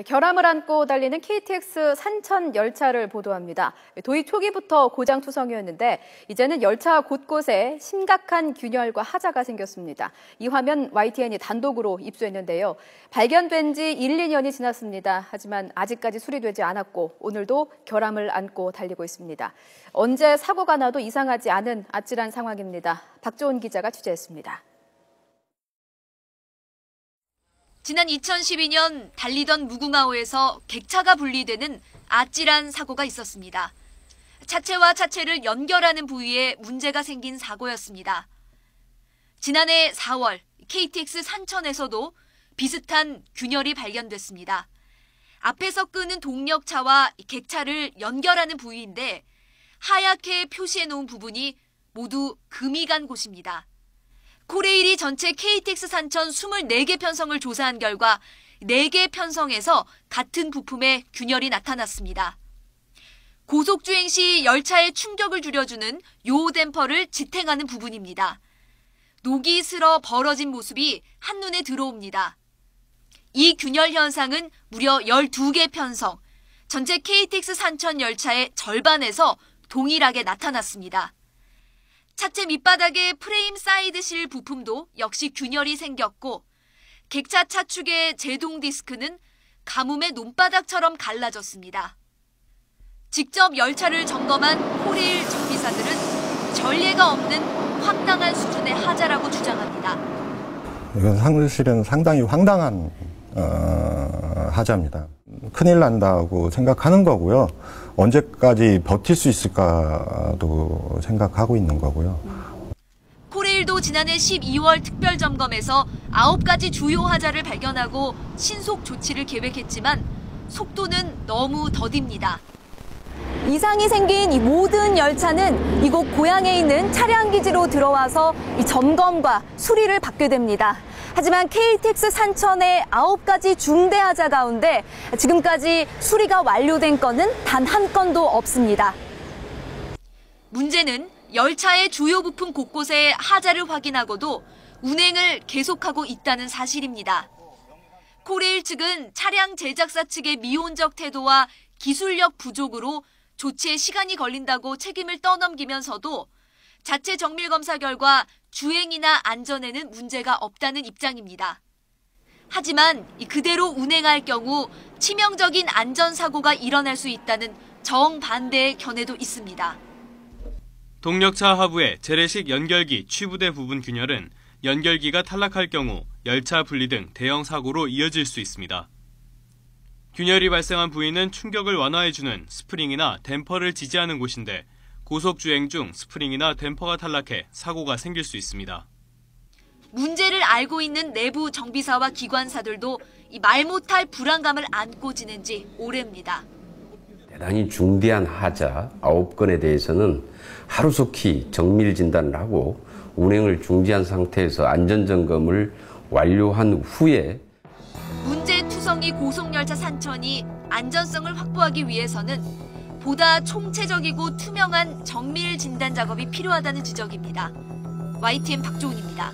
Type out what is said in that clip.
결함을 안고 달리는 KTX 산천 열차를 보도합니다. 도입 초기부터 고장투성이었는데 이제는 열차 곳곳에 심각한 균열과 하자가 생겼습니다. 이 화면 YTN이 단독으로 입수했는데요. 발견된 지 1, 2년이 지났습니다. 하지만 아직까지 수리되지 않았고 오늘도 결함을 안고 달리고 있습니다. 언제 사고가 나도 이상하지 않은 아찔한 상황입니다. 박조은 기자가 취재했습니다. 지난 2012년 달리던 무궁화호에서 객차가 분리되는 아찔한 사고가 있었습니다. 차체와 차체를 연결하는 부위에 문제가 생긴 사고였습니다. 지난해 4월 KTX 산천에서도 비슷한 균열이 발견됐습니다. 앞에서 끄는 동력차와 객차를 연결하는 부위인데 하얗게 표시해놓은 부분이 모두 금이 간 곳입니다. 코레일이 전체 KTX 산천 24개 편성을 조사한 결과 4개 편성에서 같은 부품에 균열이 나타났습니다. 고속주행 시 열차의 충격을 줄여주는 요호 댐퍼를 지탱하는 부분입니다. 녹이 슬어 벌어진 모습이 한눈에 들어옵니다. 이 균열 현상은 무려 12개 편성, 전체 KTX 산천 열차의 절반에서 동일하게 나타났습니다. 차체 밑바닥의 프레임 사이드실 부품도 역시 균열이 생겼고 객차 차축의 제동 디스크는 가뭄의 논바닥처럼 갈라졌습니다. 직접 열차를 점검한 코레일 정비사들은 전례가 없는 황당한 수준의 하자라고 주장합니다. 이건 사실은 상당히 황당한 하자입니다. 큰일 난다고 생각하는 거고요. 언제까지 버틸 수 있을까도 생각하고 있는 거고요. 코레일도 지난해 12월 특별점검에서 9가지 주요 하자를 발견하고 신속 조치를 계획했지만 속도는 너무 더딥니다. 이상이 생긴 이 모든 열차는 이곳 고양에 있는 차량기지로 들어와서 이 점검과 수리를 받게 됩니다. 하지만 KTX 산천의 9가지 중대 하자 가운데 지금까지 수리가 완료된 건은 단 한 건도 없습니다. 문제는 열차의 주요 부품 곳곳에 하자를 확인하고도 운행을 계속하고 있다는 사실입니다. 코레일 측은 차량 제작사 측의 미온적 태도와 기술력 부족으로 조치에 시간이 걸린다고 책임을 떠넘기면서도 자체 정밀 검사 결과 주행이나 안전에는 문제가 없다는 입장입니다. 하지만 그대로 운행할 경우 치명적인 안전사고가 일어날 수 있다는 정반대의 견해도 있습니다. 동력차 하부의 재래식 연결기 취부대 부분 균열은 연결기가 탈락할 경우 열차 분리 등 대형 사고로 이어질 수 있습니다. 균열이 발생한 부위는 충격을 완화해주는 스프링이나 댐퍼를 지지하는 곳인데 고속주행 중 스프링이나 댐퍼가 탈락해 사고가 생길 수 있습니다. 문제를 알고 있는 내부 정비사와 기관사들도 이 말 못할 불안감을 안고 지낸 지 오래입니다. 대단히 중대한 하자 9건에 대해서는 하루속히 정밀 진단을 하고 운행을 중지한 상태에서 안전점검을 완료한 후에 문제투성이 고속열차 산천이 안전성을 확보하기 위해서는 보다 총체적이고 투명한 정밀 진단 작업이 필요하다는 지적입니다. YTN 박조은입니다.